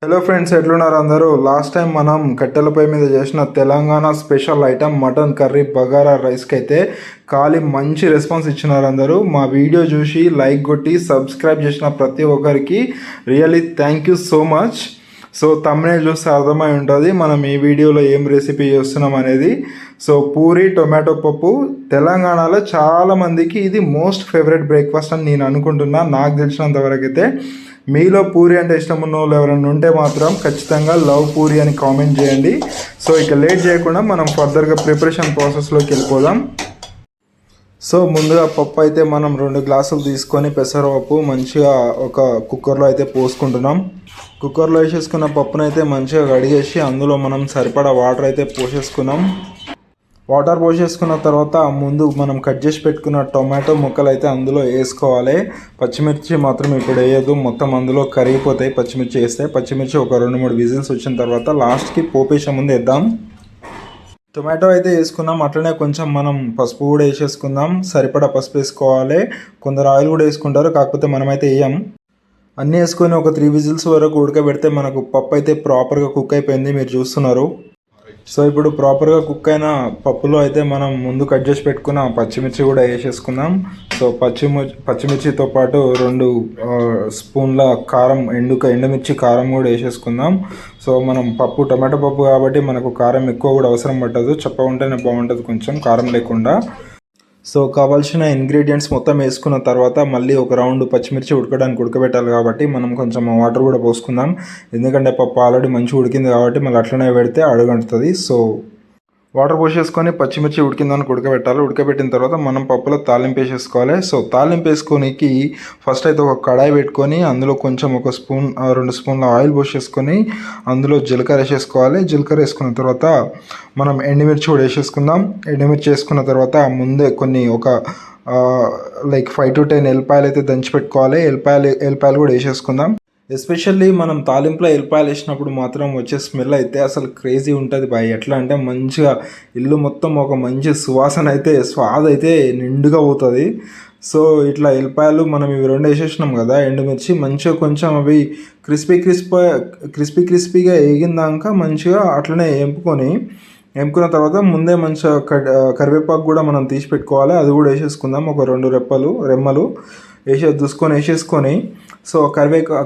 Hello friends, ఎట్లున్నారు అందరూ? Last time మనం కట్టెల పొయ్యి మీద చేసిన Telangana special item mutton curry bagara రైస్కి అయితే మంచి రెస్పాన్స్ ఇచ్చినారు అందరూ. మా వీడియో చూసి లైక్ కొట్టి సబ్స్క్రైబ్ చేసిన ప్రతి ఒక్కరికి really thank you so much. So thumbnail చూస్తే అర్థమై ఉంటుంది మనం ఈ వీడియోలో ఏం రెసిపీ చేస్తున్నాం అనేది. సో పూరి టొమాటో పప్పు తెలంగాణలో చాలామందికి ఇది మోస్ట్ ఫేవరెట్ బ్రేక్ఫాస్ట్ అని నేను అనుకుంటున్నా. నాకు తెలిసినంత వరకు అయితే మీలో పూరి అంటే ఇష్టం ఉన్న వాళ్ళు ఎవరైనా ఉంటే మాత్రం ఖచ్చితంగా లవ్ పూరి అని కామెంట్ చేయండి. సో ఇక లేట్ చేయకుండా మనం ఫర్దర్గా ప్రిపరేషన్ ప్రాసెస్లోకి వెళ్ళిపోదాం. సో ముందుగా పప్పు అయితే మనం 2 గ్లాసులు తీసుకొని పెసరపప్పు మంచిగా ఒక కుక్కర్లో అయితే పోసుకుంటున్నాం. కుక్కర్లో వేసేసుకున్న పప్పునైతే మంచిగా కడిగేసి అందులో మనం సరిపడా వాటర్ అయితే పోసేసుకున్నాం. వాటర్ పోసేసుకున్న తర్వాత ముందు మనం కట్ చేసి పెట్టుకున్న టొమాటో ముక్కలు అయితే అందులో వేసుకోవాలి. పచ్చిమిర్చి మాత్రం ఇప్పుడు వేయదు, మొత్తం అందులో కరిగిపోతాయి పచ్చిమిర్చి వేస్తే. పచ్చిమిర్చి ఒక 2-3 విజిల్స్ వచ్చిన తర్వాత లాస్ట్కి పోపేసే ముందు వేద్దాం. టొమాటో అయితే వేసుకున్నాం, అట్లనే కొంచెం మనం పసుపు కూడా వేసేసుకుందాం. సరిపడా పసుపు వేసుకోవాలి. కొందరు ఆయిల్ కూడా వేసుకుంటారు, కాకపోతే మనమైతే వేయం. అన్నీ వేసుకొని ఒక 3 విజిల్స్ వరకు ఉడకబెడితే మనకు పప్పు అయితే ప్రాపర్గా కుక్ అయిపోయింది, మీరు చూస్తున్నారు. సో ఇప్పుడు ప్రాపర్గా కుక్ అయిన పప్పులో అయితే మనం ముందు కట్ చేసి పెట్టుకున్న పచ్చిమిర్చి కూడా వేసేసుకుందాం. సో పచ్చిమిర్చితో పాటు 2 స్పూన్ల కారం, ఎండుమిర్చి కారం కూడా వేసేసుకుందాం. సో మనం టమాటో పప్పు కాబట్టి మనకు కారం ఎక్కువ కూడా అవసరం పట్టదు, చప్పగా ఉంటేనే బాగుంటుంది కొంచెం కారం లేకుండా. సో కావాల్సిన ఇంగ్రీడియంట్స్ మొత్తం వేసుకున్న తర్వాత మళ్ళీ ఒక రౌండ్ పచ్చిమిర్చి ఉడకబెట్టాలి కాబట్టి మనం కొంచెం వాటర్ కూడా పోసుకుందాం. ఎందుకంటే పప్పు ఆల్రెడీ మంచిగా ఉడికింది కాబట్టి మళ్ళీ అట్లనే పెడితే అడుగంటుతుంది. సో వాటర్ పోసేసుకొని పచ్చిమిర్చి ఉడికిందానికి ఉడకబెట్టిన తర్వాత మనం పప్పులో తాలింపు వేసేసుకోవాలి. సో తాలింపు వేసుకోనికి ఫస్ట్ అయితే ఒక కడాయి పెట్టుకొని అందులో కొంచెం 2 స్పూన్ల ఆయిల్ పోసేసుకొని అందులో జీలకర్ర వేసేసుకోవాలి. జీలకర్ర వేసుకున్న తర్వాత మనం ఎండుమిర్చి కూడా వేసేసుకుందాం. ఎండుమిర్చి వేసుకున్న తర్వాత ముందే ఒక 5 to 10 ఎల్లిపాయలు అయితే దంచి పెట్టుకోవాలి. ఎల్లిపాయలు కూడా వేసేసుకుందాం. ఎస్పెషల్లీ మనం తాలింపులో ఎల్లిపాయలు వేసినప్పుడు మాత్రం వచ్చే స్మెల్ అయితే అసలు క్రేజీ ఉంటుంది బాయ్. ఎట్లా అంటే మంచిగా ఇల్లు మొత్తం ఒక మంచి సువాసన అయితే స్వాద్ అయితే నిండుగా పోతుంది. సో ఇట్లా ఎల్లిపాయలు మనం ఇవి 2 వేసేసినాం కదా, ఎండుమిర్చి మంచిగా కొంచెం అవి క్రిస్పీగా వేగిందాక మంచిగా అట్లనే ఎంపుకున్న తర్వాత ముందే మంచిగా కరివేపాకు కూడా మనం తీసి పెట్టుకోవాలి. అది కూడా వేసేసుకుందాం. ఒక 2 రెమ్మలు వేసేసుకొని సో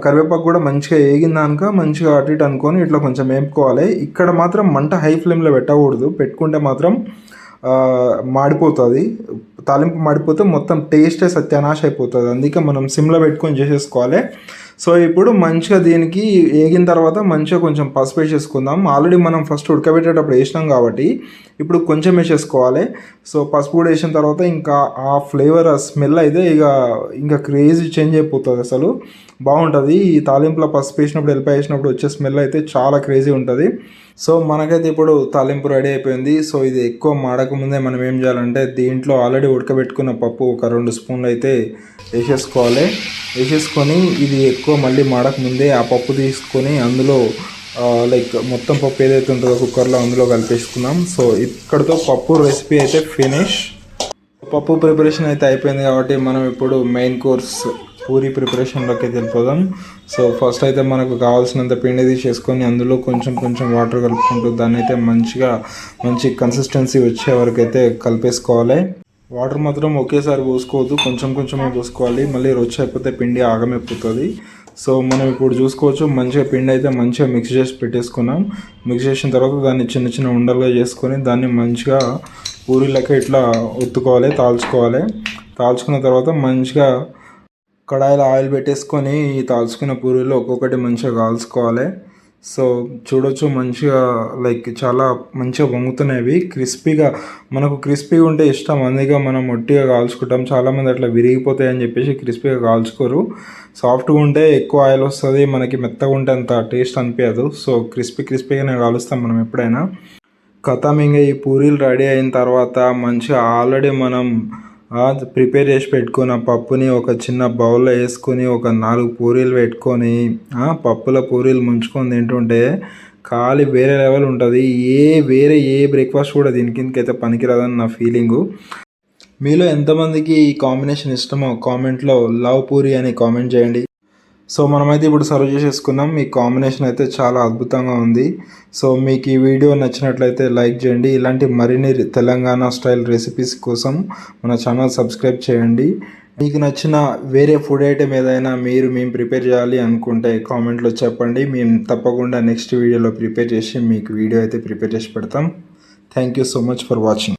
కరివేపాకు కూడా మంచిగా వేగిందాక మంచిగా అటు ఇటు అనుకొని ఇట్లా కొంచెం వేపుకోవాలి. ఇక్కడ మాత్రం మంట హై ఫ్లేమ్లో పెట్టకూడదు, పెట్టుకుంటే మాత్రం మాడిపోతుంది. తాలింపు మాడిపోతే మొత్తం టేస్టే సత్యానాశ అయిపోతుంది. అందుకే మనం సిమ్లో పెట్టుకొని చేసేసుకోవాలి. సో ఇప్పుడు మంచిగా దీనికి వేగిన తర్వాత మంచిగా కొంచెం పసుపు వేసేసుకుందాం. ఆల్రెడీ మనం ఫస్ట్ ఉడకబెట్టేటప్పుడు వేసినాం కాబట్టి ఇప్పుడు కొంచెం వేసేసుకోవాలి. సో పసుపు కూడా వేసిన తర్వాత ఇంకా ఆ ఫ్లేవర్, ఆ స్మెల్ అయితే ఇంకా క్రేజీ చేంజ్ అయిపోతుంది. అసలు బాగుంటుంది. ఈ తాలింపులో పసుపు వేసినప్పుడు ఎల్లిపాయ వేసినప్పుడు వచ్చే స్మెల్ అయితే చాలా క్రేజీ ఉంటుంది. సో మనకైతే ఇప్పుడు తాలింపు రెడీ అయిపోయింది. సో ఇది ఎక్కువ మాడకముందే మనం ఏం చేయాలంటే దీంట్లో ఆల్రెడీ ఉడకబెట్టుకున్న పప్పు ఒక 2 స్పూన్లు అయితే వేసేసుకొని ఇది ఎక్కువ మళ్ళీ మాడకముందే ఆ పప్పు తీసుకొని అందులో మొత్తం పప్పు ఏదైతే ఉంటుందో కుక్కర్లో అందులో కలిపేసుకున్నాం. సో ఇక్కడితో పప్పు రెసిపీ అయితే ఫినిష్. పప్పు ప్రిపరేషన్ అయితే అయిపోయింది కాబట్టి మనం ఇప్పుడు మెయిన్ కోర్స్ పూరి ప్రిపరేషన్లోకి వెళ్ళిపోదాం. సో ఫస్ట్ అయితే మనకు కావాల్సినంత పిండి తీసేసుకొని అందులో కొంచెం వాటర్ కలుపుకుంటూ దాన్ని అయితే మంచి కన్సిస్టెన్సీ వచ్చే వరకు అయితే కలిపేసుకోవాలి. వాటర్ మాత్రం ఒకేసారి పోసుకోవద్దు, కొంచెమే పోసుకోవాలి. మళ్ళీ రొచ్చి అయిపోతే పిండి ఆగమైపోతుంది. సో మనం ఇప్పుడు చూసుకోవచ్చు మంచిగా పిండి అయితే మంచిగా మిక్స్ చేసి పెట్టేసుకున్నాం. మిక్స్ చేసిన తర్వాత దాన్ని చిన్న ఉండలుగా చేసుకొని దాన్ని మంచిగా పూరీలకి ఇట్లా ఒత్తుకోవాలి, తాల్చుకున్న తర్వాత మంచిగా కడాయిలో ఆయిల్ పెట్టేసుకొని ఈ తాల్చుకున్న పూరీలు ఒక్కొక్కటి మంచిగా కాల్చుకోవాలి. సో చూడొచ్చు మంచిగా చాలా మంచిగా పొంగుతున్నాయి. మనకు క్రిస్పీగా ఉంటే ఇష్టం, అందుకే మనం ఒట్టిగా కాల్చుకుంటాం. చాలామంది అట్లా విరిగిపోతాయని చెప్పేసి క్రిస్పీగా కాల్చుకోరు. సాఫ్ట్గా ఉంటే ఎక్కువ ఆయిల్ వస్తుంది, మనకి మెత్తగా ఉంటే అంత టేస్ట్ అనిపించదు. సో క్రిస్పీగానే కాలుస్తాం మనం ఎప్పుడైనా. ఇంకా ఈ పూరీలు రెడీ అయిన తర్వాత మంచిగా ఆల్రెడీ మనం ప్రిపేర్ చేసి పెట్టుకున్న పప్పుని ఒక చిన్న బౌల్లో వేసుకొని ఒక 4 పూరీలు పెట్టుకొని పప్పుల పూరీలు ముంచుకొని తింటుంటే వేరే లెవెల్ ఉంటుంది. వేరే ఏ బ్రేక్ఫాస్ట్ కూడా దీని కిందకైతే పనికిరాదని నా ఫీలింగు. మీలో ఎంతమందికి ఈ కాంబినేషన్ ఇష్టమో కామెంట్లో లవ్ పూరి అని కామెంట్ చేయండి. సో మనమైతే ఇప్పుడు సర్వ్ చేసేసుకున్నాం. ఈ కాంబినేషన్ అయితే చాలా అద్భుతంగా ఉంది. సో మీకు ఈ వీడియో నచ్చినట్లయితే లైక్ చేయండి. ఇలాంటి మరిన్ని తెలంగాణ స్టైల్ రెసిపీస్ కోసం మన ఛానల్ సబ్స్క్రైబ్ చేయండి. మీకు నచ్చిన వేరే ఫుడ్ ఐటెం ఏదైనా మేము ప్రిపేర్ చేయాలి అనుకుంటే కామెంట్లో చెప్పండి. మేము తప్పకుండా నెక్స్ట్ వీడియోలో ప్రిపేర్ చేసి మీకు వీడియో అయితే ప్రిపేర్ చేసి పెడతాం. Thank you so much for watching.